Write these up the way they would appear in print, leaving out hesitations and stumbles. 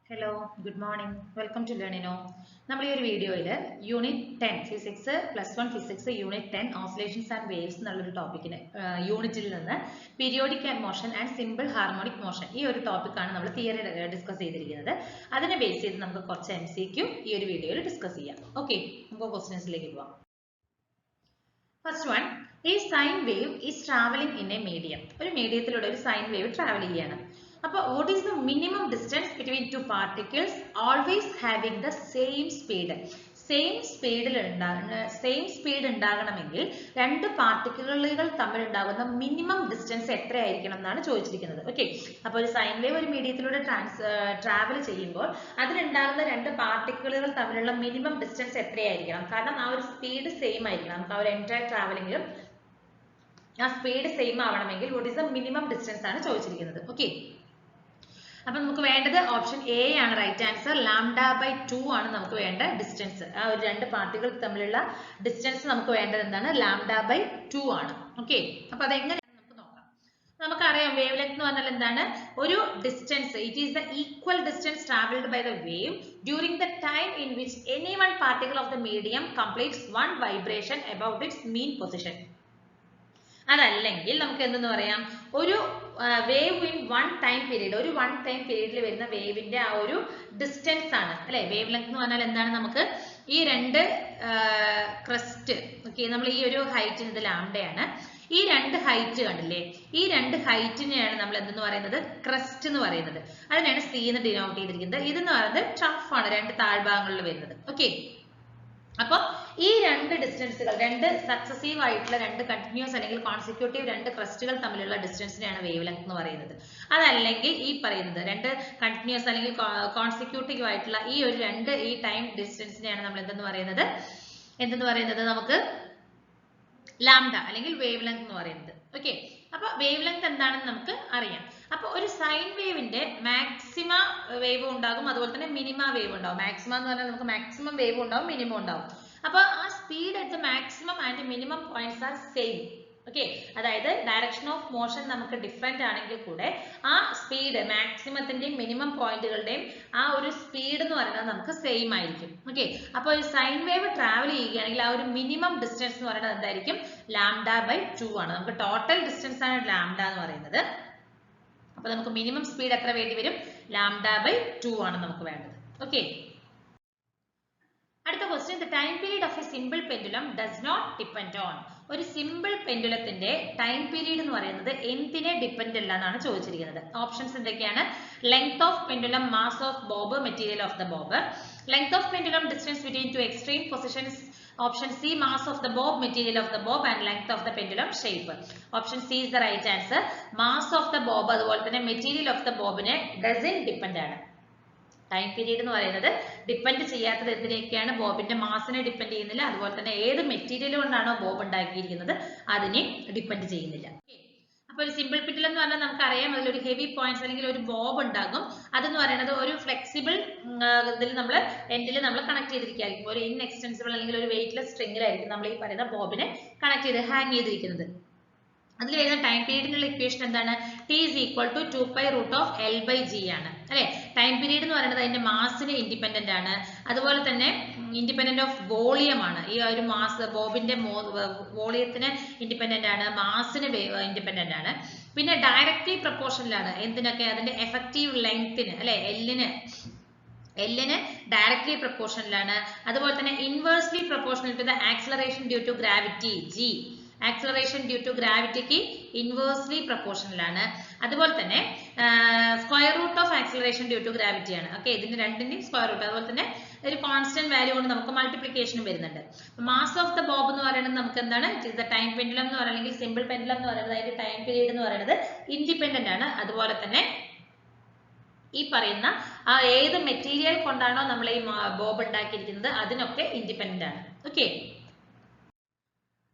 Hello good morning welcome to Learnino. നമ്മൾ ഈ ഒരു വീഡിയോയിൽ unit 10 physics +1 physics unit 10 oscillations and waves എന്നുള്ളൊരു ടോപ്പിക്കിന് യൂണിറ്റിൽ നിന്ന് periodic motion and simple harmonic motion ഈ ഒരു ടോപ്പിക്കാണ് നമ്മൾ തിയറി ഡിസ്കസ് ചെയ്തിരിക്കുന്നത്. അതിനെ ബേസ് ചെയ്ത് നമുക്ക് കുറച്ച് MCQ ഈ ഒരു വീഡിയോയിൽ ഡിസ്കസ് ചെയ്യാം. ഓക്കെ, നമുക്ക് ക്വസ്റ്റ്യൻസിലേക്ക് പോവാം. ഫസ്റ്റ് വൺ, ഈ sine wave is travelling in A medium. ഒരു മീഡിയത്തിലൂടെ ഒരു സൈൻ വേവ് ട്രാവൽ ചെയ്യാണ്. അപ്പോൾ what is the minimum distance between two particles always having the same speed? Same speed ഉണ്ടാകണമെങ്കിൽ രണ്ട് പാർട്ടിക്കിളുകൾ തമ്മിൽ ഉണ്ടാകുന്ന മിനിമം ഡിസ്റ്റൻസ് എത്രയായിരിക്കണം എന്നാണ് ചോദിച്ചിരിക്കുന്നത്. ഓക്കെ, അപ്പോൾ ഒരു സൈൻ വേവ് ഒരു മീഡിയത്തിലൂടെ ട്രാവൽ ചെയ്യുമ്പോൾ അതിലുണ്ടാകുന്ന രണ്ട് പാർട്ടിക്കിളുകൾ തമ്മിലുള്ള മിനിമം ഡിസ്റ്റൻസ് എത്രയായിരിക്കണം? കാരണം ആ ഒരു സ്പീഡ് സെയിം ആയിരിക്കണം. നമുക്ക് ആ ഒരു എൻറ്റയർ ട്രാവലിംഗിലും ആ സ്പീഡ് സെയിം ആവണമെങ്കിൽ what is the minimum distance ആണ് ചോദിച്ചിരിക്കുന്നത്. ഓക്കെ, അപ്പൊ നമുക്ക് വേണ്ടത് ഓപ്ഷൻ എ ആണ് റൈറ്റ് ആൻസർ. λ/2 ആണ് നമുക്ക് വേണ്ട ഡിസ്റ്റൻസ്. ആ ഒരു രണ്ട് പാർട്ടികൾ തമ്മിലുള്ള ഡിസ്റ്റൻസ് നമുക്ക് വേണ്ടത് എന്താണ്? λ/2 ആണ്. ഓക്കെ, അപ്പൊ അതെങ്ങനെയാണ് നമുക്ക് നോക്കാം. നമുക്കറിയാം വേവ് ലെങ്ത് എന്ന് പറഞ്ഞാൽ എന്താണ്? ഒരു distance, it is the equal distance travelled by the wave during the time in which any one particle of the medium completes one vibration about its mean position. അതല്ലെങ്കിൽ നമുക്ക് എന്തെന്ന് പറയാം, ഒരു wave in one time period, ഒരു one time പീരീഡിൽ വരുന്ന വേവിന്റെ ആ ഒരു ഡിസ്റ്റൻസ് ആണ് അല്ലെ വേവ് ലെങ്ത് എന്ന് പറഞ്ഞാൽ എന്താണ്? നമുക്ക് ഈ രണ്ട് ക്രസ്റ്റ്, ഓക്കെ, നമ്മൾ ഈ ഒരു ഹൈറ്റിന് ഇത് ലാംഡയാണ്. ഈ രണ്ട് ഹൈറ്റ് കണ്ടില്ലേ, ഈ രണ്ട് ഹൈറ്റിനെയാണ് നമ്മൾ എന്തെന്ന് പറയുന്നത്? ക്രസ്റ്റ് എന്ന് പറയുന്നത്. അതിനാണ് സി എന്ന് ഡിനോട്ട് ചെയ്തിരിക്കുന്നത്. ഇതെന്ന് പറയുന്നത് ട്രഫ് ആണ്, രണ്ട് താഴ്ഭാഗങ്ങളിൽ വരുന്നത്. ഓക്കെ, അപ്പോൾ ഈ രണ്ട് ഡിസ്റ്റൻസുകൾ, രണ്ട് സക്സസീവ് ആയിട്ടുള്ള രണ്ട് കണ്ടിന്യൂസ് അല്ലെങ്കിൽ കോൺസിക്യൂട്ടീവ് രണ്ട് ക്രസ്റ്റുകൾ തമ്മിലുള്ള ഡിസ്റ്റൻസിനെയാണ് വേവ് ലെങ്ത് എന്ന് പറയുന്നത്. അതല്ലെങ്കിൽ ഈ പറയുന്നത് രണ്ട് കണ്ടിന്യൂസ് അല്ലെങ്കിൽ കോൺസിക്യൂട്ടീവ് ആയിട്ടുള്ള ഈ ഒരു രണ്ട് ഈ ടൈം ഡിസ്റ്റൻസിനെയാണ് നമ്മൾ എന്തെന്ന് പറയുന്നത്? നമുക്ക് ലാംഡ അല്ലെങ്കിൽ വേവ് ലെങ്ത് എന്ന് പറയുന്നത്. ഓക്കെ, അപ്പൊ വേവ് ലെങ്ത് എന്താണെന്ന് നമുക്ക് അറിയാം. അപ്പൊ ഒരു സൈൻ വേവിന്റെ മാക്സിമ വേവ് ഉണ്ടാകും, അതുപോലെ തന്നെ മിനിമ വേവ് ഉണ്ടാവും. മാക്സിമം എന്ന് പറഞ്ഞാൽ നമുക്ക് മാക്സിമം വേവ് ഉണ്ടാവും, മിനിമം ഉണ്ടാവും. അപ്പൊ ആ speed at the maximum and minimum points are same. Okay, അതായത് ഡയറക്ഷൻ ഓഫ് മോഷൻ നമുക്ക് ഡിഫറെന്റ് ആണെങ്കിൽ കൂടെ ആ സ്പീഡ് മാക്സിമത്തിന്റെയും മിനിമം പോയിന്റുകളുടെയും ആ ഒരു സ്പീഡ് എന്ന് പറയുന്നത് നമുക്ക് സെയിം ആയിരിക്കും. ഓക്കെ, അപ്പോൾ ഒരു സൈൻ വേവ് ട്രാവൽ ചെയ്യുകയാണെങ്കിൽ ആ ഒരു മിനിമം ഡിസ്റ്റൻസ് എന്ന് പറയുന്നത് എന്തായിരിക്കും? λ/2 ആണ്. നമുക്ക് ടോട്ടൽ ഡിസ്റ്റൻസ് ആണ് ലാംഡ എന്ന് പറയുന്നത്. അപ്പൊ നമുക്ക് മിനിമം സ്പീഡ് എത്ര വേണ്ടി വരും? λ/2 ആണ് നമുക്ക് വേണ്ടത്. ഓക്കെ, അടുത്ത question, the time period of a simple pendulum does not depend on. ഒരു സിമ്പിൾ പെൻഡുലത്തിന്റെ ടൈം പീരീഡ് എന്ന് പറയുന്നത് എന്തിനെ ഡിപ്പെൻഡ് അല്ല എന്നാണ് ചോദിച്ചിരിക്കുന്നത്. ഓപ്ഷൻസ് എന്തൊക്കെയാണ്? Length of pendulum, mass of bob, material of the bob. Length of pendulum, distance between two extreme positions. Option C, mass of the bob, material of the bob and length of the pendulum shape. Option C is the right answer. Mass of the bob അതുപോലെ തന്നെ material of the ബോബിനെ doesn't depend ആണ്. Time period എന്ന് പറയുന്നത് depend ചെയ്യാത്തത് എന്തിനൊക്കെയാണ്? ബോബിന്റെ മാസിനെ depend ചെയ്യുന്നില്ല, അതുപോലെ തന്നെ ഏത് മെറ്റീരിയൽ കൊണ്ടാണോ ബോബ് ഉണ്ടാക്കിയിരിക്കുന്നത് അതിനെ ഡിപ്പെൻഡ് ചെയ്യുന്നില്ല. അപ്പൊ ഒരു സിമ്പിൾ പെൻഡുലം എന്ന് പറഞ്ഞാൽ നമുക്കറിയാം അതിലൊരു ഹെവി പോയിന്റ്സ് അല്ലെങ്കിൽ ഒരു ബോബ് ഉണ്ടാകും. അതെന്ന് പറയുന്നത് ഒരു ഫ്ലെക്സിബിൾ ഇതിൽ നമ്മൾ എൻഡിൽ നമ്മൾ കണക്ട് ചെയ്തിരിക്കുകയായിരിക്കും. ഒരു ഇൻഎക്സ്റ്റൻസിബിൾ അല്ലെങ്കിൽ ഒരു വെയിറ്റ്ലെസ് സ്ട്രിങ്ങിലായിരിക്കും നമ്മൾ ഈ പറയുന്ന ബോബിനെ കണക്ട് ചെയ്ത് ഹാങ് ചെയ്തിരിക്കുന്നത്. അതിൽ വരുന്ന ടൈം പീരീഡിനുള്ള ഇക്വേഷൻ എന്താണ്? T is equal to 2π√L/g ആണ് അല്ലെ. ടൈം പീരീഡ് എന്ന് പറയുന്നത് അതിന്റെ മാസിന് ഇൻഡിപെൻഡന്റ് ആണ്, അതുപോലെ തന്നെ ഇൻഡിപെൻഡന്റ് ഓഫ് വോളിയം ആണ്. ഈ ഒരു മാസ് ബോബിന്റെ വോളിയത്തിന് ഇൻഡിപെൻഡന്റ് ആണ്, മാസിന് ഇൻഡിപെൻഡന്റ് ആണ്. പിന്നെ ഡയറക്റ്റ്ലി പ്രൊപ്പോർഷനിലാണ് എന്തിനൊക്കെ? അതിന്റെ എഫക്റ്റീവ് ലെങ്ത്തിന് അല്ലെ, എല്ലിന് ഡയറക്റ്റ്ലി പ്രൊപ്പോർഷനിലാണ്. അതുപോലെ തന്നെ inversely proportional to the acceleration due to gravity, G. Acceleration due to ഗ്രാവിറ്റിക്ക് ഇൻവേഴ്സ്ലി പ്രൊപ്പോർഷണൽ ആണ്. അതുപോലെ തന്നെ square root of acceleration due to gravity ആണ്. ഓക്കെ, ഇതിന്റെ രണ്ടിന്റെയും സ്ക്വയർ റൂട്ട്, അതുപോലെ തന്നെ ഒരു കോൺസ്റ്റന്റ് വാല്യൂ കൊണ്ട് നമുക്ക് മൾട്ടിപ്ലിക്കേഷൻ വരുന്നുണ്ട്. മാസ് ഓഫ് ദ ബോബ് എന്ന് പറയുന്നത് നമുക്ക് എന്താണ്? ടൈം പെൻഡുലം എന്ന് പറയുന്നത്, സിമ്പിൾ പെൻഡുലം എന്ന് പറയുന്നത് അതിന്റെ ടൈം പീരീഡ് എന്ന് പറയുന്നത് ഇൻഡിപെൻഡന്റ് ആണ്. അതുപോലെ തന്നെ ഈ പറയുന്ന ആ ഏത് മെറ്റീരിയൽ കൊണ്ടാണോ നമ്മൾ ഈ ബോബ് ഉണ്ടാക്കിയിരിക്കുന്നത് അതിനൊക്കെ ഇൻഡിപെൻഡന്റ് ആണ്. Okay,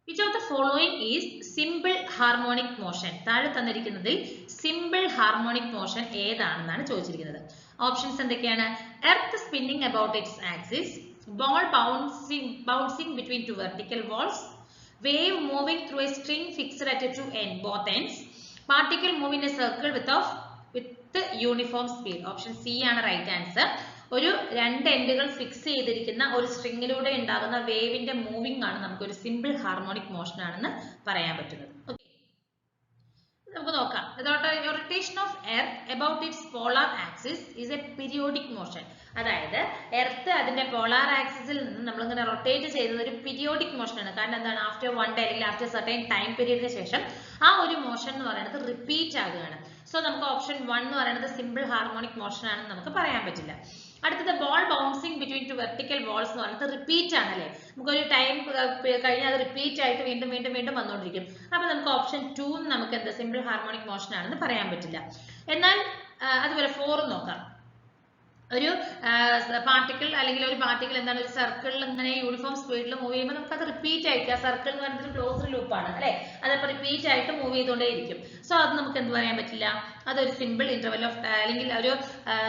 which of the following is simple harmonic motion? താഴെ തന്നിരിക്കുന്നതിൽ സിമ്പിൾ ഹാർമോണിക് മോഷൻ ഏതാണെന്നാണ് ചോദിച്ചിരിക്കുന്നത്. ഓപ്ഷൻസ് എന്തൊക്കെയാണ്? Earth spinning about its axis, ball bouncing between two vertical walls, wave moving through a string fixed at both ends, particle move in a circle with with uniform speed. Option C ആണ് right answer. ഒരു രണ്ട് എൻഡുകൾ fix ചെയ്തിരിക്കുന്ന ഒരു സ്ട്രിങ്ങിലൂടെ ഉണ്ടാകുന്ന വേവിന്റെ moving ആണ് നമുക്ക് ഒരു സിമ്പിൾ ഹാർമോണിക് മോഷൻ ആണെന്ന് പറയാൻ പറ്റുന്നത്. ഓക്കെ, നമുക്ക് നോക്കാം. Rotation of earth about it's polar axis is A periodic motion. അതായത് എർത്ത് അതിന്റെ പോളാർ ആക്സിസിൽ നിന്ന് നമ്മളിങ്ങനെ റൊട്ടേറ്റ് ചെയ്യുന്നത് ഒരു പീരിയോഡിക് മോഷൻ ആണ്. കാരണം എന്താണ്, ആഫ്റ്റർ 1 ഡേ അല്ലെങ്കിൽ ആഫ്റ്റർ സർട്ടൈൻ ടൈം പീരീഡിന് ശേഷം ആ ഒരു മോഷൻ എന്ന് പറയുന്നത് റിപ്പീറ്റ് ആകുകയാണ്. സോ നമുക്ക് ഓപ്ഷൻ 1 എന്ന് പറയുന്നത് സിമ്പിൾ ഹാർമോണിക് മോഷൻ ആണെന്ന് നമുക്ക് പറയാൻ പറ്റില്ല. അടുത്തത് ball bouncing between two vertical walls എന്ന് പറയുന്നത് റിപ്പീറ്റ് ആണ് അല്ലേ. നമുക്കൊരു ടൈം കഴിഞ്ഞാൽ അത് റിപ്പീറ്റ് ആയിട്ട് വീണ്ടും വീണ്ടും വീണ്ടും വന്നുകൊണ്ടിരിക്കും. അപ്പൊ നമുക്ക് ഓപ്ഷൻ 2 നമുക്ക് എന്താ സിമ്പിൾ ഹാർമോണിക് മോഷൻ ആണെന്ന് പറയാൻ പറ്റില്ല. എന്നാൽ അതുപോലെ 4 നോക്കാം. ഒരു പാർട്ടിക്കിൾ അല്ലെങ്കിൽ ഒരു പാർട്ടിക്കിൾ എന്താണ് ഒരു സർക്കിളിൽ ഇങ്ങനെ യൂണിഫോം സ്പീഡിൽ മൂവ് ചെയ്യുമ്പോൾ നമുക്ക് അത് റിപ്പീറ്റ് ആയിരിക്കും. ആ സർക്കിൾ എന്ന് പറയുന്നത് ഒരു ക്ലോസ്ഡ് ലൂപ്പ് ആണ് അല്ലെ, അതപ്പോൾ റിപ്പീറ്റ് ആയിട്ട് മൂവ് ചെയ്തുകൊണ്ടേയിരിക്കും. സോ അത് നമുക്ക് എന്ത് പറയാൻ പറ്റില്ല, അതൊരു സിമ്പിൾ ഇന്റർവെൽ ഓഫ് അല്ലെങ്കിൽ ഒരു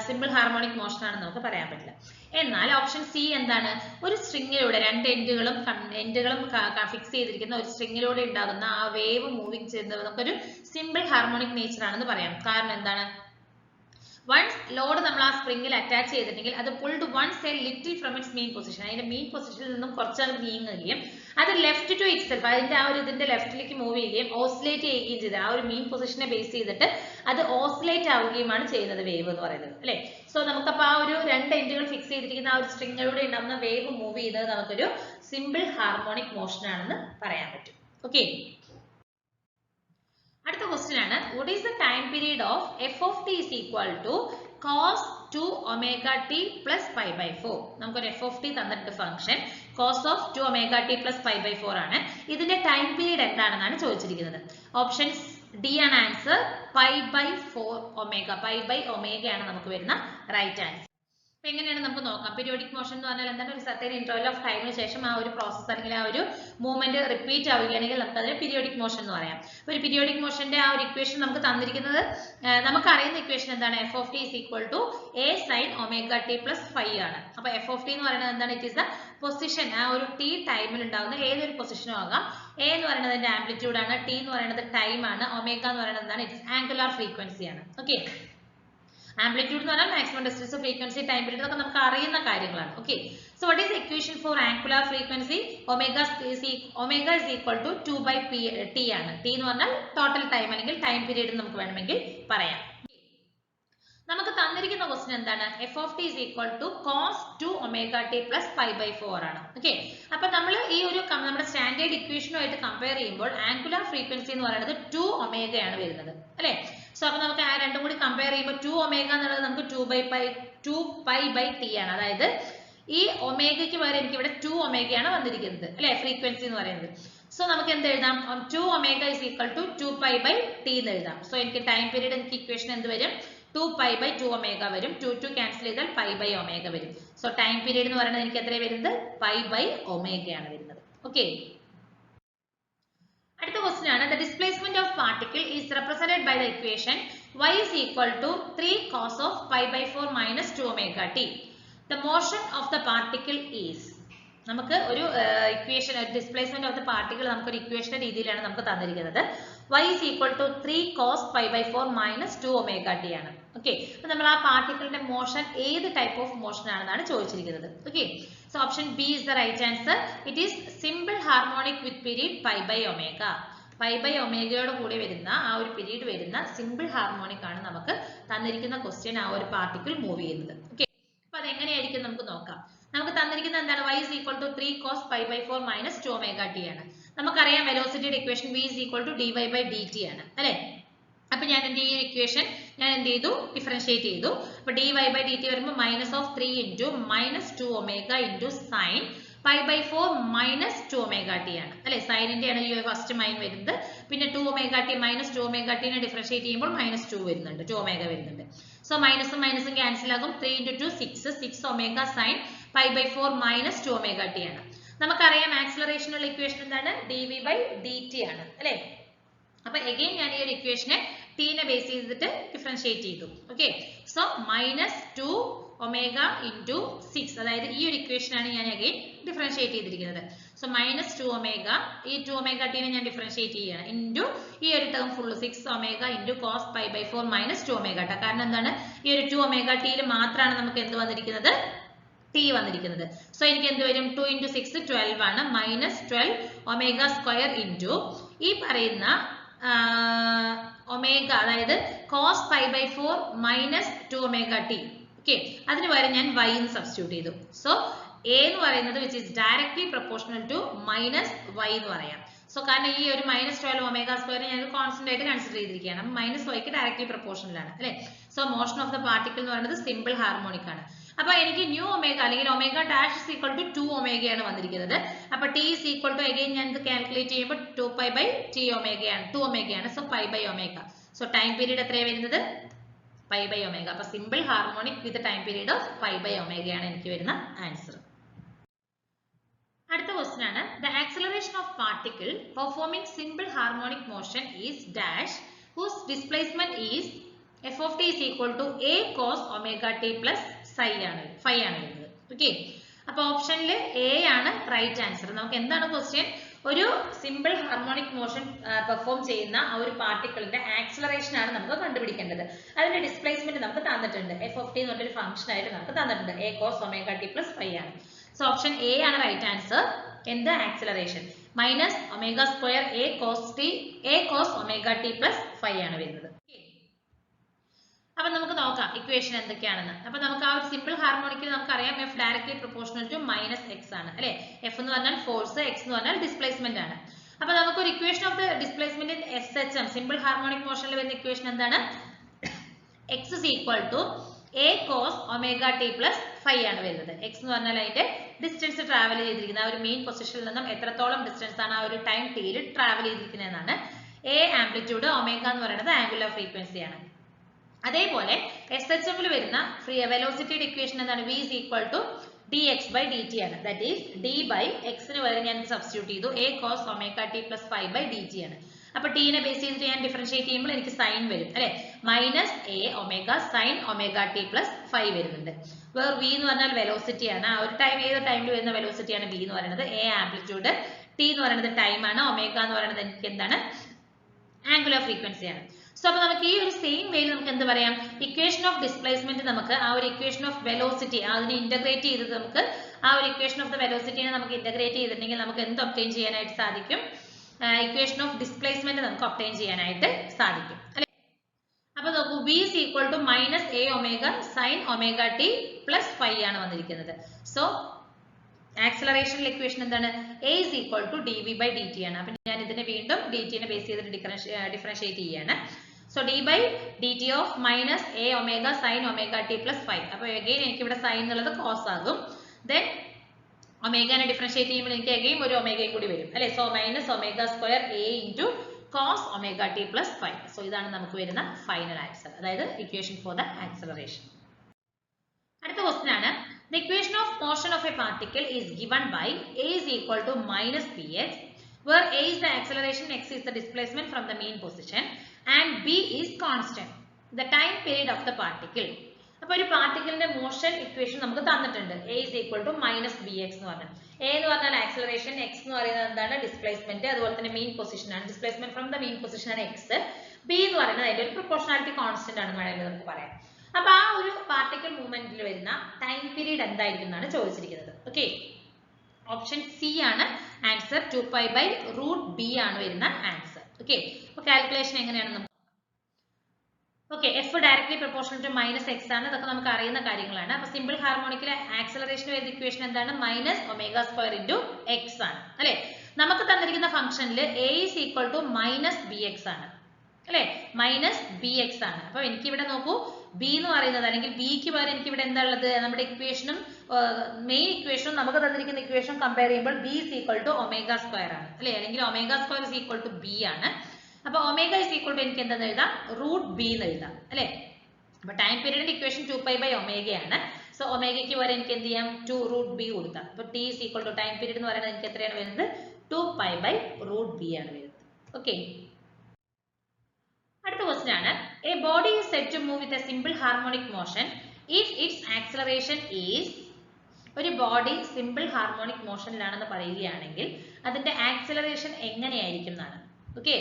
സിമ്പിൾ ഹാർമോണിക് മോഷൻ ആണെന്ന് നമുക്ക് പറയാൻ പറ്റില്ല. എന്നാൽ ഓപ്ഷൻ സി എന്താണ്, ഒരു സ്ട്രിങ്ങിലൂടെ രണ്ട് എൻഡുകളും ഫിക്സ് ചെയ്തിരിക്കുന്ന ഒരു സ്ട്രിങ്ങിലൂടെ ഉണ്ടാകുന്ന ആ വേവ് മൂവിങ് ചെയ്യുന്നത് നമുക്കൊരു സിമ്പിൾ ഹാർമോണിക് നേച്ചർ ആണെന്ന് പറയാം. കാരണം എന്താണ്, വൺസ് ലോഡ് നമ്മൾ ആ സ്പ്രിംഗിൽ അറ്റാച്ച് ചെയ്തിട്ടുണ്ടെങ്കിൽ അത് pulled one side little from it's main position, അതിന്റെ മെയിൻ പൊസിഷനിൽ നിന്നും കുറച്ചങ്ങ് നീങ്ങുകയും അത് ലെഫ്റ്റ് ടു ഇറ്റ് സെൽഫ് അതിന്റെ ആ ഒരു ഇതിന്റെ ലെഫ്റ്റിലേക്ക് മൂവ് ചെയ്യുകയും ഓസിലേറ്റ് ചെയ്യുകയും ചെയ്ത് ആ ഒരു മെയിൻ പൊസിഷനെ ബേസ് ചെയ്തിട്ട് അത് ഓസിലേറ്റ് ആവുകയുമാണ് ചെയ്യുന്നത് വേവ് എന്ന് പറയുന്നത് അല്ലെ. സോ നമുക്കപ്പോൾ ആ ഒരു രണ്ട് എൻഡുകൾ ഫിക്സ് ചെയ്തിരിക്കുന്ന ആ ഒരു സ്ട്രിങ്ങിലൂടെ ഉണ്ടാകുന്ന വേവ് മൂവ് ചെയ്യുന്നത് നമുക്കൊരു സിമ്പിൾ ഹാർമോണിക് മോഷൻ ആണെന്ന് പറയാൻ പറ്റും. ഓക്കെ, അടുത്ത ക്വസ്റ്റ്യൻ ആണ്, what is the time period of f of t is equal to cos 2 omega t plus pi by 4. നമുക്കൊരു f of t തന്നിട്ടുണ്ട് function cos of 2 omega t plus pi by 4 ആണ്. ഇതിന്റെ time period എന്താണെന്നാണ് ചോദിച്ചിരിക്കുന്നത്. Option D ആണ് answer, pi by 4 omega. pi by omega ആണ് നമുക്ക് വരുന്ന റൈറ്റ് ആൻസർ. അപ്പൊ എങ്ങനെയാണ് നമുക്ക് നോക്കാം. പീരിയോഡിക് മോഷൻ എന്ന് പറഞ്ഞാൽ എന്താണ്, ഒരു സർട്ടൻ ഇന്റർവൽ ഓഫ് ടൈമിന് ശേഷം ആ ഒരു പ്രോസസ് അല്ലെങ്കിൽ ആ ഒരു മൂവ്മെന്റ് റിപ്പീറ്റ് ആവുകയാണെങ്കിൽ നമുക്ക് അതിന് പീരിയോഡിക് മോഷൻ എന്ന് പറയാം. ഒരു പീരിയോഡിക് മോഷന്റെ ആ ഒരു ഇക്വേഷൻ നമുക്ക് തന്നിരിക്കുന്നത്, നമുക്ക് അറിയുന്ന ഇക്വേഷൻ എന്താണ്, F of T is equal to A sine omega T plus 5 ആണ്. അപ്പൊ എഫ് ഓഫ് ടി എന്ന് പറയുന്നത് എന്താണ്, ഇറ്റ് ഇസ് ദ പൊസിഷൻ, ആ ഒരു ടി ടൈമിൽ ഉണ്ടാകുന്ന ഏതൊരു പൊസിഷനും ആകാം. എ എന്ന് പറയുന്നത് അതിന്റെ ആംപ്ലിറ്റ്യൂഡ് ആണ്, ടി എന്ന് പറയുന്നത് ടൈം ആണ്, ഒമേഗ എന്ന് പറയുന്നത് എന്താണ്, ഇറ്റ്സ് ആംഗുലാർ ഫ്രീക്വൻസി ആണ്. ഓക്കെ, ആംപ്ലിറ്റ്യൂഡ് എന്ന് പറഞ്ഞാൽ maximum distance, frequency, time period ഇതൊക്കെ നമുക്ക് അറിയുന്ന കാര്യങ്ങളാണ്. Okay, so what is equation for angular frequency, omega is equal to 2 by t ആണ്. ടി എന്ന് പറഞ്ഞാൽ ടോട്ടൽ ടൈം അല്ലെങ്കിൽ ടൈം പീരീഡ് നമുക്ക് വേണമെങ്കിൽ പറയാം. നമുക്ക് തന്നിരിക്കുന്ന ക്വസ്റ്റ്യൻ എന്താണ്, F of T is equal to cos 2 omega T plus pi by 4 ആണ്. ഓക്കെ, അപ്പൊ നമ്മൾ ഈ ഒരു നമ്മുടെ സ്റ്റാൻഡേർഡ് ഇക്വേഷനുമായിട്ട് കമ്പയർ ചെയ്യുമ്പോൾ ആംഗുലാർ ഫ്രീക്വൻസി എന്ന് പറയുന്നത് 2 ഒമേഗ ആണ് വരുന്നത് അല്ലെ. സോ അപ്പൊ നമുക്ക് ആ രണ്ടും കൂടി കമ്പയർ ചെയ്യുമ്പോൾ 2 ഒമേഗ എന്നുള്ളത് നമുക്ക് 2 പൈ ബൈ ടി ആണ്. അതായത് ഈ ഒമേഗയ്ക്ക് പകരം എനിക്ക് ഇവിടെ 2 ഒമേഗയാണ് വന്നിരിക്കുന്നത് അല്ലെ, ഫ്രീക്വൻസി എന്ന് പറയുന്നത്. സോ നമുക്ക് എന്ത് എഴുതാം, 2 omega is equal to 2 pi by T എന്ന് എഴുതാം. സോ എനിക്ക് ടൈം പീരീഡ് എനിക്ക് ഇക്വേഷൻ എന്ത് വരും, 2 പൈ ബൈ 2 ഒമേഗ വരും. 2 ക്യാൻസൽ ചെയ്താൽ പൈ ബൈ ഒമേഗ വരും. സോ ടൈം പീരീഡ് എന്ന് പറയുന്നത് എനിക്ക് എത്രയാണ് വരുന്നത്, പൈ ബൈ ഒമേഗ ആണ് വരുന്നത്. ഓക്കെ, അടുത്ത ക്വസ്റ്റ്യൻ ആണ്, the displacement of particle is represented by the equation y is equal to 3 cos of pi by 4 minus 2 omega t. The motion of the particle is, നമുക്ക് ഒരു equation, displacement of the particle നമുക്ക് ഒരു ഇക്വേഷന്റെ രീതിയിലാണ് നമുക്ക് തന്നിരിക്കുന്നത്. y is equal to 3 cos pi by 4 minus 2 omega t ആണ്. Okay, അപ്പൊ നമ്മൾ ആ പാർട്ടിക്കിളിന്റെ മോഷൻ ഏത് ടൈപ്പ് ഓഫ് മോഷൻ ആണെന്നാണ് ചോദിച്ചിരിക്കുന്നത്. Okay, so option B is the right answer. It is simple harmonic with period pi by omega. Pi by ഒമേഗയോട് കൂടി വരുന്ന ആ ഒരു പീരീഡ് വരുന്ന സിമ്പിൾ ഹാർമോണിക് ആണ് നമുക്ക് തന്നിരിക്കുന്ന ക്വസ്റ്റ്യൻ ആ ഒരു പാർട്ടിക്കിൾ മൂവ് ചെയ്യുന്നത്. ഓക്കെ, അപ്പൊ അത് എങ്ങനെയായിരിക്കും നമുക്ക് നോക്കാം. നമുക്ക് തന്നിരിക്കുന്നത് എന്താണ്, y is equal to 3 cos pi by 4 minus 2 omega t ആണ്. നമുക്കറിയാം വെലോസിറ്റിയുടെ equation v is equal to dy by dt ആണ് അല്ലെ. അപ്പൊ ഞാൻ എന്റെ ഈ ഇക്വേഷൻ ഞാൻ എന്ത് ചെയ്തു, ഡിഫറൻഷിയേറ്റ് ചെയ്തു. അപ്പൊ dy by dt വരുമ്പോൾ minus of 3 into minus 2 omega into sine pi by 4 minus 2 omega T ആണ് അല്ലെ. സൈനിന്റെ ആണ് ഈ ഫസ്റ്റ് മൈൻ വരുന്നത്. പിന്നെ 2 ഒമേഗ ടി മൈനസ് 2 ഒമേഗ ടിനെ ഡിഫറൻഷിയേറ്റ് ചെയ്യുമ്പോൾ മൈനസ് 2 വരുന്നുണ്ട്, 2 ഒമേഗ വരുന്നുണ്ട്. സോ മൈനസും മൈനസും ക്യാൻസൽ ആകും. 3 into 2 6 omega sine pi by 4 minus 2 omega T ആണ്. നമുക്കറിയാം ആക്സിലറേഷനുള്ള ഇക്വേഷൻ എന്താണ്, dv by dt ആണ് അല്ലെ. അപ്പൊ എഗെയിൻ ഞാൻ ഈ ഒരു ഇക്വേഷനെ ടീനെ ബേസ് ചെയ്തിട്ട് ഡിഫറൻഷിയേറ്റ് ചെയ്തു. Okay, so minus 2 omega into 6, അതായത് ഈ ഒരു ഇക്വേഷൻ ആണ് ഞാൻ അഗെയിൻ ഡിഫറൻഷിയേറ്റ് ചെയ്തിരിക്കുന്നത്. സോ സോ മൈനസ് 2 ഒമേഗ, ഈ 2 ഒമേഗ ടീനെ ഞാൻ ഡിഫറൻഷിയേറ്റ് ചെയ്യണം ഇൻറ്റു ഈ ഒരു term full 6 omega into cos pi by 4 minus 2 omega T. കാരണം എന്താണ്, ഈ ഒരു 2 ഒമേഗ ടിയിൽ മാത്രമാണ് നമുക്ക് എന്ത് വന്നിരിക്കുന്നത്, ടി വന്നിരിക്കുന്നത്. സോ എനിക്ക് എന്ത് വരും, 2 ഇൻറ്റു 6 12 ആണ്, മൈനസ് 12 ഒമേഗ സ്ക്വയർ ഇൻറ്റു ഈ പറയുന്ന ഒമേഗ, അതായത് cos pi by 4 minus 2 omega T. Okay, അതിന് പകരം ഞാൻ y എന്ന് സബ്സ്റ്റിറ്റ്യൂട്ട് ചെയ്തു. സോ a എന്ന് പറയുന്നത് which is directly proportional to minus y എന്ന് പറയാം. സോ കാരണം ഈ ഒരു മൈനസ് 12 ഒമേഗ സ്ക്വയർ ഞാൻ കോൺസ്റ്റന്റ് ആയിട്ട് കൺസിഡർ ചെയ്തിരിക്കുകയാണ്. അപ്പം മൈനസ് വൈക്ക് ഡയറക്ട്ലി പ്രൊപ്പോർഷണൽ ആണ് അല്ലെ. So motion of the particle എന്ന് പറയുന്നത് സിമ്പിൾ ഹാർമോണിക് ആണ്. അപ്പൊ എനിക്ക് ന്യൂ ഒമേഗ അല്ലെങ്കിൽ omega dash is equal to 2 ഒമേഗയാണ് വന്നിരിക്കുന്നത്. അപ്പൊ T is equal to again ഞാൻ ഇത് കാൽക്കുലേറ്റ് ചെയ്യുമ്പോൾ 2 പൈ ബൈ ടി ഒമേഗയാണ്, 2 ഒമേഗയാണ്. So pi by omega. So time period എത്രയാണ് വരുന്നത്, പൈ ബൈ ഒമേഗ. അപ്പൊ simple harmonic with time period of pi by ഒമേഗയാണ് എനിക്ക് വരുന്ന ആൻസർ. അടുത്ത ക്വസ്റ്റ്യൻ ആണ്, the acceleration of particle performing simple harmonic motion is dash whose displacement is F of T is equal to A cos omega T plus phi ആണ് വരുന്നത്. Okay, അപ്പൊ ഓപ്ഷനിൽ A ആണ് റൈറ്റ് ആൻസർ. നമുക്ക് എന്താണ് question, ഒരു simple harmonic motion perform ചെയ്യുന്ന ആ ഒരു പാർട്ടിക്കിളിന്റെ ആക്സലറേഷൻ ആണ് നമുക്ക് കണ്ടുപിടിക്കേണ്ടത്. അതിന്റെ ഡിസ്പ്ലേസ്മെന്റ് നമുക്ക് തന്നിട്ടുണ്ട്, എഫ് ഓഫ് ടി എന്ന് പറഞ്ഞൊരു ഫംഗ്ഷൻ ആയിട്ട് നമുക്ക് തന്നിട്ടുണ്ട്, A cos omega T plus phi ആണ്. സോ ഓപ്ഷൻ എ ആണ് റൈറ്റ് ആൻസർ. എന്ത് acceleration, minus omega square A cos omega T plus phi ആണ് വരുന്നത്. അപ്പൊ നമുക്ക് നോക്കാം ഇക്വേഷൻ എന്തൊക്കെയാണെന്ന്. അപ്പൊ നമുക്ക് ആ ഒരു സിമ്പിൾ ഹാർമോണിക്കിൽ നമുക്കറിയാം F directly proportional to minus X ആണ് അല്ലെ. എഫ് എന്ന് പറഞ്ഞാൽ ഫോഴ്സ്, എക്സ് എന്ന് പറഞ്ഞാൽ ഡിസ്പ്ലേസ്മെന്റ് ആണ്. അപ്പൊ നമുക്ക് ഒരു equation of the displacement in S H M, simple harmonic മോഷനിൽ വരുന്ന ഇക്വേഷൻ എന്താണ്, X is equal to A cos omega T plus phi ആണ് വരുന്നത്. എക്സ് എന്ന് പറഞ്ഞാൽ അതിന്റെ ഡിസ്റ്റൻസ് ട്രാവൽ ചെയ്തിരിക്കുന്ന ആ ഒരു മെയിൻ പൊസിഷനിൽ നിന്നും എത്രത്തോളം ഡിസ്റ്റൻസ് ആണ് ആ ഒരു ടൈം ടിയിൽ ട്രാവൽ ചെയ്തിരിക്കുന്നത് എന്നാണ്. എ ആംപ്ലിറ്റ്യൂഡ്, ഒമേഗ എന്ന് പറയുന്നത് ആംഗുലർ ഫ്രീക്വൻസി ആണ്. അതേപോലെ എസ് എച്ച് എമ്മിൽ വരുന്ന വെലോസിറ്റിയുടെ ഇക്വേഷൻ എന്താണ്, V is equal to D X by D T ആണ്. ദാറ്റ് ഈസ് ഡി ബൈ എക്സിന് പകരം ഞാൻ സബ്സ്റ്റിറ്റ്യൂട്ട് ചെയ്തു, A cos omega T plus phi by D T ആണ്. അപ്പൊ ടീനെ ബേസ് ചെയ്തിട്ട് ഞാൻ ഡിഫറൻഷിയേറ്റ് ചെയ്യുമ്പോൾ എനിക്ക് സൈൻ വരും അല്ലെ, minus A omega sine omega T plus five വരുന്നുണ്ട്. വേർ വി എന്ന് പറഞ്ഞാൽ വെലോസിറ്റി ആണ്, ആ ഒരു ടൈം ഏത് ടൈമിൽ വരുന്ന വെലോസിറ്റി ആണ് വി എന്ന് പറയുന്നത്. എ ആംപ്ലിറ്റ്യൂഡ്, ടി എന്ന് പറയുന്നത് ടൈം ആണ്, ഒമേഗ എന്ന് പറയുന്നത് എനിക്ക് എന്താണ്, ആംഗുലർ ഫ്രീക്വൻസി ആണ്. സോ അപ്പൊ നമുക്ക് ഈ ഒരു സെയിം വേയിൽ നമുക്ക് എന്ത് പറയാം, ഇക്വേഷൻ ഓഫ് ഡിസ്പ്ലേസ്മെന്റ് നമുക്ക് ആ ഒരു ഇക്വേഷൻ ഓഫ് വെലോസിറ്റി അതിനെ ഇന്റഗ്രേറ്റ് ചെയ്തിട്ട് നമുക്ക് ആ ഒരു ഇക്വേഷൻ ഓഫ് ദ വെലോസിറ്റിനെ നമുക്ക് ഇന്റഗ്രേറ്റ് ചെയ്തിട്ടുണ്ടെങ്കിൽ നമുക്ക് എന്ത് ഒബ്റ്റെയിൻ ചെയ്യാനായിട്ട് സാധിക്കും, ഇക്വേഷൻ ഓഫ് ഡിസ്പ്ലേസ്മെന്റ് നമുക്ക് ഒബ്റ്റെയിൻ ചെയ്യാനായിട്ട് സാധിക്കും അല്ലെ. അപ്പൊ നോക്കൂ, V is equal to minus A omega sine omega T plus phi ആണ് വന്നിരിക്കുന്നത്. സോ ആക്സലറേഷനിൽ ഇക്വേഷൻ എന്താണ്, A is equal to D V by D T ആണ്. അപ്പൊ ഞാൻ ഇതിനെ വീണ്ടും ഡി ടിനെ ബേസ് ചെയ്തിട്ട് ഡിഫറൻഷിയേറ്റ് ചെയ്യാണ്. So D by D T of minus A omega sine omega T plus phi. അപ്പൊ അഗെയിൻ എനിക്ക് ഇവിടെ സൈൻ എന്നുള്ളത് കോസ് ആകും. ദെൻ ഒമേഗനെ ഡിഫറൻഷിയേറ്റ് ചെയ്യുമ്പോൾ എനിക്ക് അഗെയിൻ ഒരു ഒമേഗയും കൂടി വരും അല്ലെ. So minus omega square A into cos omega T plus phi. So ഇതാണ് നമുക്ക് വരുന്ന ഫൈനൽ ആൻസർ, അതായത് ഇക്വേഷൻ ഫോർ ദ ആക്സലറേഷൻ. അടുത്ത ക്വസ്റ്റ്യൻ ആണ്, the equation of motion of a particle is given by a is equal to minus px, where a is the acceleration, x is the displacement from the mean position, and b is constant, the time period of the particle. അപ്പോൾ ഒരു പാർട്ടിക്കിളിന്റെ motion equation നമുക്ക് തന്നിട്ടുണ്ട്, a is equal to minus bx എന്ന് പറഞ്ഞാൽ. a എന്ന് പറഞ്ഞാൽ acceleration, x എന്ന് പറയുന്നത് എന്താണ്, ഡിസ്പ്ലേസ്മെന്റ്, അതുപോലെ തന്നെ മെയിൻ പൊസിഷൻ ആണ്, displacement from the main position ആണ് x. b എന്ന് പറയുന്നത് അതിന്റെ ഒരു പ്രൊപ്പോർഷണാലിറ്റി കോൺസ്റ്റന്റ് ആണ് വേണമെങ്കിൽ നമുക്ക് പറയാം. അപ്പൊ ആ ഒരു പാർട്ടിക്കിൾ മൂവ്മെന്റിൽ വരുന്ന ടൈം പീരീഡ് എന്തായിരിക്കും എന്നാണ് ചോദിച്ചിരിക്കുന്നത്. ഓക്കെ, ഓപ്ഷൻ സി ആണ് answer, 2 pi by root B ആണ് വരുന്ന ആൻസർ. ഓക്കെ, അപ്പൊ കാൽക്കുലേഷൻ എങ്ങനെയാണ്, okay, F directly proportional to minus X ആണ്, ഇതൊക്കെ നമുക്ക് അറിയുന്ന കാര്യങ്ങളാണ്. അപ്പൊ സിമ്പിൾ ഹാർമോണിക്കിലെ ആക്സലറേഷൻ വരുന്ന ഇക്വേഷൻ എന്താണ്, minus omega square into X ആണ് അല്ലെ. നമുക്ക് തന്നിരിക്കുന്ന ഫംഗ്ഷനിൽ A is equal to minus B X ആണ് അല്ലെ, മൈനസ് ബി എക്സ് ആണ്. അപ്പൊ എനിക്ക് ഇവിടെ നോക്കൂ, ബി എന്ന് പറയുന്നത് അല്ലെങ്കിൽ ബിക്ക് പകരം എനിക്ക് ഇവിടെ എന്താ ഉള്ളത്, നമ്മുടെ ഇക്വേഷനും മെയിൻ ഇക്വേഷനും നമുക്ക് തന്നിരിക്കുന്ന ഇക്വേഷൻ കമ്പയർ ചെയ്യുമ്പോൾ B is equal to omega square ആണ് അല്ലെ, അല്ലെങ്കിൽ omega square is equal to B ആണ്. അപ്പൊ ഒമേഗ ഇസ് ഈക്വൽ ടു എനിക്ക് എന്താന്ന് എഴുതാം, റൂട്ട് ബി എന്ന് എഴുതാം അല്ലെ. അപ്പൊ ടൈം പീരീഡിന്റെ ഇക്വേഷൻ 2 പൈ ബൈ ഒമേഗയാണ്. സോ ഒമേഗയ്ക്ക് വരെ എനിക്ക് എന്ത് ചെയ്യാം, 2 റൂട്ട് ബി കൊടുക്കാം. അപ്പൊ T is equal to time period എന്ന് പറയുന്നത് എനിക്ക് എത്രയാണ് വരുന്നത്, 2 പൈ ബൈ റൂട്ട് ബി ആണ് വരുന്നത്. ഓക്കെ, അടുത്ത ക്വസ്റ്റ്യൻ ആണ്, a body is said to move with a simple harmonic motion if its acceleration is ഒരു ബോഡി സിമ്പിൾ ഹാർമോണിക് മോഷനിലാണെന്ന് പറയുകയാണെങ്കിൽ അതിന്റെ ആക്സിലറേഷൻ എങ്ങനെയായിരിക്കും എന്നാണ്. Okay,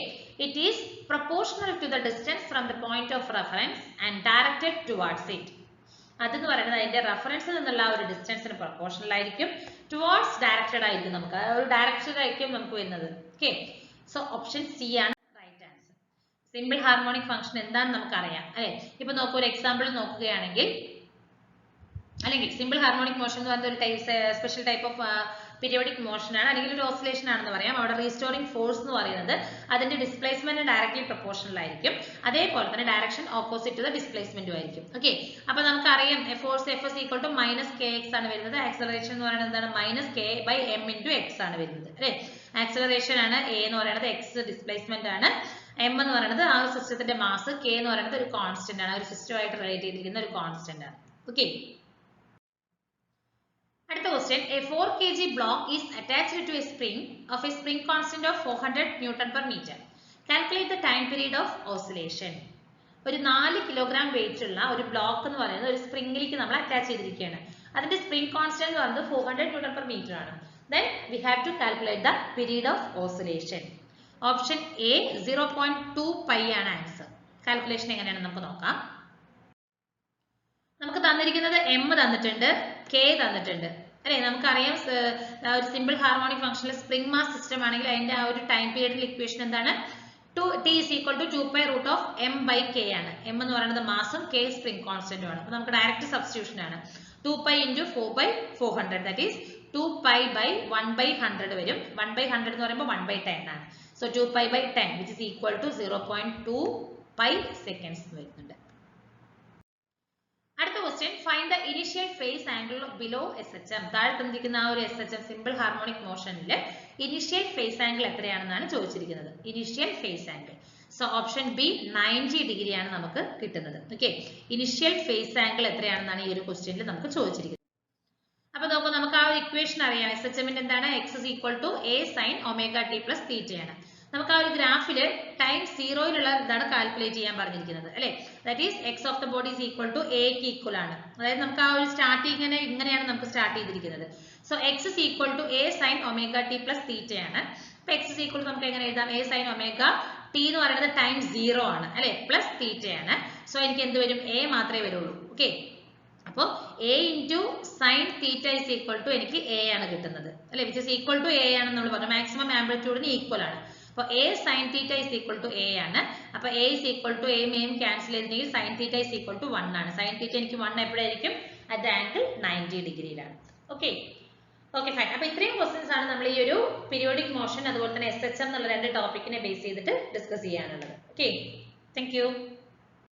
it is proportional to the distance from the point of reference and directed towards it. അതെന്ന് പറയുന്നത് അതിന്റെ റെഫറൻസിൽ നിന്നുള്ള ഒരു ഡിസ്റ്റൻസിന് പ്രൊപ്പോർഷണൽ ആയിരിക്കും, ടുവാർഡ്സ് ഡയറക്റ്റഡ് ആയിരിക്കും, നമുക്ക് ആ ഒരു ഡയറക്ഷൻ ആയിരിക്കും നമുക്ക് വരുന്നത്. ഓക്കെ, സോ ഓപ്ഷൻ സി ആണ് right answer. Simple harmonic function എന്താണെന്ന് നമുക്കറിയാം അല്ലെ. ഇപ്പൊ നോക്കൂ, ഒരു എക്സാമ്പിൾ നോക്കുകയാണെങ്കിൽ, അല്ലെങ്കിൽ സിമ്പിൾ ഹാർമോണിക് മോഷൻ എന്ന് പറയുന്ന ഒരു special type of periodic motion ആണ്, അല്ലെങ്കിൽ ഒരു ഓസിലേഷൻ ആണെന്ന് പറയാം. അവിടെ റീസ്റ്റോറിംഗ് ഫോഴ്സ് എന്ന് പറയുന്നത് അതിന്റെ ഡിസ്പ്ലേസ്മെന്റ് ഡയറക്ട്ലി പ്രൊപ്പോർഷണൽ ആയിരിക്കും, അതേപോലെ തന്നെ ഡയറക്ഷൻ ഓപ്പോസിറ്റ് ടു ദ ഡിസ്പ്ലേസ്മെന്റും ആയിരിക്കും. ഓക്കെ, അപ്പൊ നമുക്കറിയാം force Fs equal to minus K X ആണ് വരുന്നത്, ആക്സലറേഷൻ എന്ന് പറയുന്നത് എന്താണ്, minus K by M into X ആണ് വരുന്നത് അല്ലെ. ആക്സലറേഷൻ ആണ് എ എന്ന് പറയുന്നത്, എക്സ് ഡിസ്പ്ലേസ്മെന്റ് ആണ്, എം എന്ന് പറയുന്നത് ആ ഒരു സിസ്റ്റത്തിന്റെ മാസ്, കെ എന്ന് പറയുന്നത് ഒരു കോൺസ്റ്റന്റ് ആണ്, ഒരു സിസ്റ്റമായിട്ട് റിലേറ്റ് ചെയ്തിരിക്കുന്ന ഒരു കോൺസ്റ്റന്റ് ആണ്. ഓക്കെ, അടുത്ത question, a 4 kg block is attached to a spring of a spring constant of 400 Newton per meter. Calculate the time period of oscillation. ഒരു 4 കിലോഗ്രാം വെയിറ്റ് ഉള്ള ഒരു ബ്ലോക്ക് എന്ന് പറയുന്നത് ഒരു സ്പ്രിംഗിലേക്ക് നമ്മൾ അറ്റാച്ച് ചെയ്തിരിക്കുകയാണ്. അതിന്റെ സ്പ്രിംഗ് കോൺസ്റ്റന്റ് എന്ന് പറയുന്നത് 400 Newton per meter ആണ്. Then we have to calculate the period of oscillation. Option A 0.2 pi ആണ് ആൻസർ. കാൽക്കുലേഷൻ എങ്ങനെയാണെന്ന് നമുക്ക് നോക്കാം. നമുക്ക് തന്നിരിക്കുന്നത് എം തന്നിട്ടുണ്ട്, കെ തന്നിട്ടുണ്ട് അല്ലെ. നമുക്കറിയാം ഒരു സിമ്പിൾ ഹാർമോണിക് ഫംഗ്ഷനിൽ സ്പ്രിംഗ് മാസ് സിസ്റ്റം ആണെങ്കിൽ അതിന്റെ ആ ഒരു ടൈം പീരിയഡിൽ ഇക്വേഷൻ എന്താണ്, T is equal to 2 pi root of m by k ആണ്. m എന്ന് പറയുന്നത് മാസും k സ്പ്രിംഗ് കോൺസ്റ്റന്റും ആണ്. അപ്പൊ നമുക്ക് ഡയറക്റ്റ് സബ്സ്റ്റിറ്റ്യൂഷൻ ആണ്. 2 pi into 4 by 400 that is 2 pi by 1 by 100 വരും. 1 by 100 എന്ന് പറയുമ്പോൾ 1 by 10 ആണ്. So 2 pi by 10 which is equal to 0.2 pi seconds വരുന്നുണ്ട്. അടുത്ത question, find the initial phase angle below SHM. താഴെ തന്നിരിക്കുന്ന ആ ഒരു SHM സിമ്പിൾ ഹാർമോണിക് മോഷനിൽ ഇനിഷ്യൽ ഫേസ് ആംഗിൾ എത്രയാണെന്നാണ് ചോദിച്ചിരിക്കുന്നത്. Initial phase angle, so option B 90 degree ആണ് നമുക്ക് കിട്ടുന്നത്. ഓക്കെ, ഇനിഷ്യൽ ഫേസ് ആംഗിൾ എത്രയാണെന്നാണ് ഈ ഒരു ക്വസ്റ്റ്യനിൽ നമുക്ക് ചോദിച്ചിരിക്കുന്നത്. അപ്പൊ നോക്കൂ, നമുക്ക് ആ ഒരു ഇക്വേഷൻ അറിയാം. SHMന്റെ എന്താണ്, x is equal to a sin omega t plus theta ആണ്. നമുക്ക് ആ ഒരു ഗ്രാഫില് ടൈം 0-യിലുള്ള ഇതാണ് കാൽക്കുലേറ്റ് ചെയ്യാൻ പറഞ്ഞിരിക്കുന്നത് അല്ലെ. That is X of the body is equal to എക്ക് ഈക്വൽ ആണ്. അതായത് നമുക്ക് ആ ഒരു സ്റ്റാർട്ടിങ് ഇങ്ങനെയാണ് നമുക്ക് സ്റ്റാർട്ട് ചെയ്തിരിക്കുന്നത്. So X is equal to A sine omega T plus theta ആണ്. അപ്പൊ എക്സ് ഇസ് ഈക്വൽ നമുക്ക് എങ്ങനെ എഴുതാം, എ സൈൻ ഒമേഗ ടി എന്ന് പറയുന്നത് ടൈം 0 ആണ് അല്ലെ, പ്ലസ് തീറ്റ ആണ്. സോ എനിക്ക് എന്ത് വരും, എ മാത്രമേ വരുള്ളൂ. ഓക്കെ, അപ്പോൾ A into sine theta is equal to എനിക്ക് എ ആണ് കിട്ടുന്നത് അല്ലെ, which is equal to A ആണെന്ന് നമ്മൾ പറഞ്ഞു. മാക്സിമം ആംപ്ലിറ്റ്യൂഡിന് ഈക്വൽ ആണ്. അപ്പോൾ A sine theta is equal to A ആണ്. അപ്പൊ എ ഇസ് ഈക്വൽ ടു എയും എയും ക്യാൻസൽ ചെയ്തിട്ടുണ്ടെങ്കിൽ sine theta is equal to 1 ആണ്. സൈൻ തീറ്റ എനിക്ക് 1 എപ്പോഴായിരിക്കും, അറ്റ് ആംഗിൾ 90 ഡിഗ്രിയിലാണ്. Okay fine. അപ്പൊ ഇത്രയും ക്വസ്റ്റ്യൻസ് ആണ് നമ്മൾ ഈ ഒരു പീരിയോഡിക് മോഷൻ അതുപോലെ തന്നെ SHM എന്നുള്ള രണ്ട് ടോപ്പിക്കിനെ ബേസ് ചെയ്തിട്ട് ഡിസ്കസ് ചെയ്യാനുള്ളത്. Okay, thank you.